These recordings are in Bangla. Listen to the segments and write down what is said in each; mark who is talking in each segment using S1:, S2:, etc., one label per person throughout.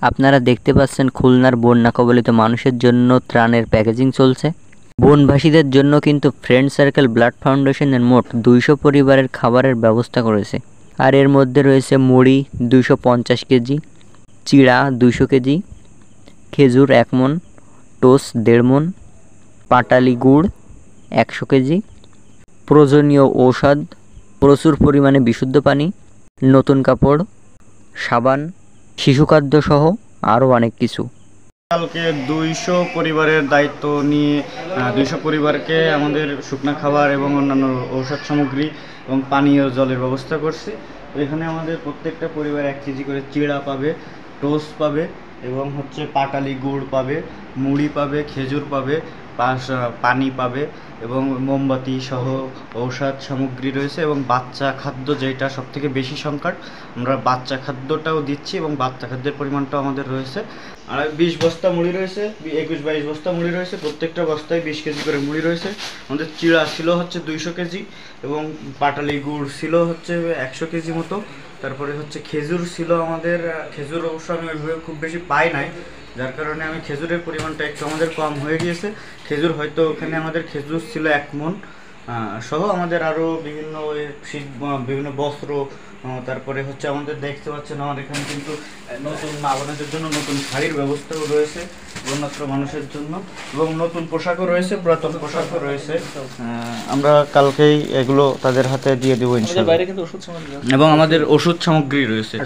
S1: আপনারা দেখতে পাচ্ছেন খুলনার বন্যা কবলিত মানুষের জন্য ত্রাণের প্যাকেজিং চলছে। বনবাসীদের জন্য কিন্তু ফ্রেন্ড সার্কেল ব্লাড ফাউন্ডেশনের মোট 200 পরিবারের খাবারের ব্যবস্থা করেছে। আর এর মধ্যে রয়েছে মুড়ি 250 কেজি, চিড়া 200 কেজি, খেজুর 1 মণ, টোস্ট 1.5 মণ, পাটালি গুড় 100 কেজি, প্রয়োজনীয় ঔষধ, প্রচুর পরিমাণে বিশুদ্ধ পানি, নতুন কাপড়, সাবান, শিশু খাদ্য সহ আরও অনেক কিছু।
S2: কালকে 200 পরিবারের দায়িত্ব নিয়ে 200 পরিবারকে আমাদের শুকনা খাবার এবং অন্যান্য ঔষধ সামগ্রী এবং পানীয় জলের ব্যবস্থা করছি। এখানে আমাদের প্রত্যেকটা পরিবার 1 কেজি করে চিড়া পাবে, টোস্ট পাবে এবং পাটালি গুড় পাবে, মুড়ি পাবে, খেজুর পাবে, পানি পাবে এবং মোমবাতি সহ ঔষধ সামগ্রী রয়েছে এবং বাচ্চা খাদ্য, যেটা সবথেকে বেশি সংকট, আমরা বাচ্চা খাদ্যটাও দিচ্ছি এবং বাচ্চা খাদ্যের পরিমাণটাও আমাদের রয়েছে। আর 20 বস্তা মুড়ি রয়েছে, 21-22 বস্তা মুড়ি রয়েছে, প্রত্যেকটা বস্তায় 20 কেজি করে মুড়ি রয়েছে। আমাদের চিড়া ছিল 200 কেজি এবং পাটালি গুড় ছিল 100 কেজি মতো। তারপরে খেজুর ছিল আমাদের, খেজুর অবশ্য আমি ওইভাবে খুব বেশি পাই নাই, যার কারণে আমি খেজুরের পরিমাণটা একটু আমাদের কম হয়ে গিয়েছে। খেজুর হয়তো ওখানে আমাদের খেজুর ছিল 1 মণ সহ আমাদের আরও বিভিন্ন বস্ত্র, তারপরে আমাদের দেখতে পাচ্ছেন আমাদের এখানে কিন্তু নতুন আপনাদের জন্য নতুন শাড়ির ব্যবস্থাও রয়েছে বন্যাত্র মানুষের জন্য এবং নতুন পোশাকও রয়েছে, পুরাতন পোশাকও রয়েছে। আমরা কালকেই এগুলো তাদের হাতে দিয়ে দেবো ইনশাআল্লাহ। এবং আমাদের ওষুধ সামগ্রী রয়েছে।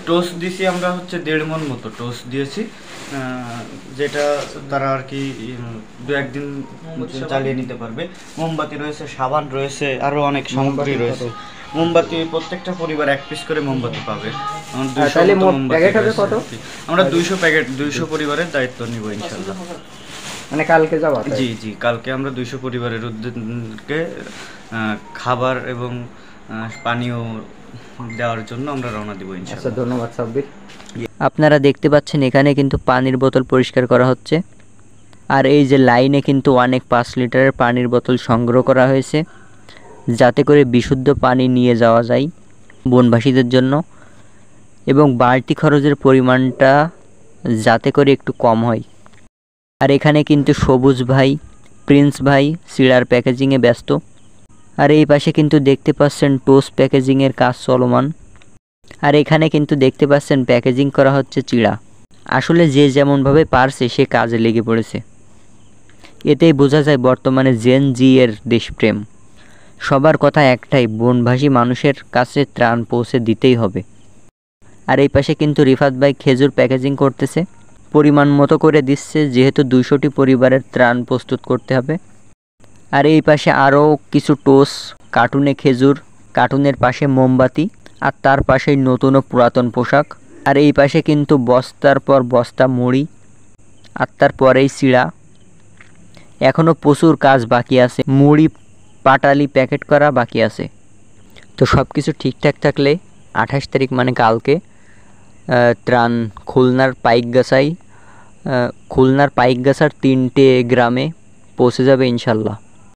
S2: টোস্ট দিয়েছি আমরা 1.5 মণ মতো টোস্ট দিয়েছি, যেটা তারা আর কি 2-1 দিন চালিয়ে নিতে পারবে। মোমবাতি রয়েছে, সাবান রয়েছে, আরও অনেক সামগ্রী রয়েছে। মোমবাতি প্রত্যেকটা পরিবার 1 পিস করে মোমবাতি পাবে। আমরা 200 প্যাকেট 200 পরিবারের দায়িত্ব নিব ইনশাআল্লাহ।
S3: মানে কালকে যাওয়া?
S2: জি, কালকে আমরা 200 পরিবারের উদ্যোগকে খাবার এবং পানীয় দেওয়ার জন্য আমরা রওনা দিব ইনশাআল্লাহ।
S3: আচ্ছা, ধন্যবাদ সাব্বির।
S1: আপনারা দেখতে পাচ্ছেন এখানে কিন্তু পানির বোতল পরিষ্কার করা হচ্ছে। আর এই যে লাইনে কিন্তু অনেক 5 লিটারের পানির বোতল সংগ্রহ করা হয়েছে, যাতে করে বিশুদ্ধ পানি নিয়ে যাওয়া যায় বনবাসীদের জন্য এবং বাড়তি খরচের পরিমাণটা যাতে করে একটু কম হয়। আর এখানে কিন্তু সবুজ ভাই, প্রিন্স ভাই চিড়ার প্যাকেজিংয়ে ব্যস্ত। আর এই পাশে কিন্তু দেখতে পাচ্ছেন টোস্ট প্যাকেজিংয়ের কাজ চলমান। আর এখানে কিন্তু দেখতে পাচ্ছেন প্যাকেজিং করা হচ্ছে চিড়া। আসলে যে যেমনভাবে পারছে সে কাজে লেগে পড়েছে। এতেই বোঝা যায় বর্তমানে জেন জি এর দেশপ্রেম। সবার কথা একটাই, বনবাসী মানুষের কাছে ত্রাণ পৌঁছে দিতেই হবে। আর এই পাশে কিন্তু রিফাত ভাই খেজুর প্যাকেজিং করতেছে, পরিমাণ মতো করে দিচ্ছে, যেহেতু 200টি পরিবারের ত্রাণ প্রস্তুত করতে হবে। আর এই পাশে আরও কিছু টোস্ট, কার্টুনে খেজুর, কার্টুনের পাশে মোমবাতি, আর তার পাশেই নতুন ও পুরাতন পোশাক। আর এই পাশে কিন্তু বস্তার পর বস্তা মুড়ি, আর তারপরেই চিড়া। এখনও প্রচুর কাজ বাকি আছে, মুড়ি পাটালি প্যাকেট করা বাকি আছে। তো সব কিছু ঠিকঠাক থাকলে 28 তারিখ মানে কালকে ত্রাণ খুলনার পাইকগাছার 3টে গ্রামে পৌঁছে যাবে ইনশাল্লাহ।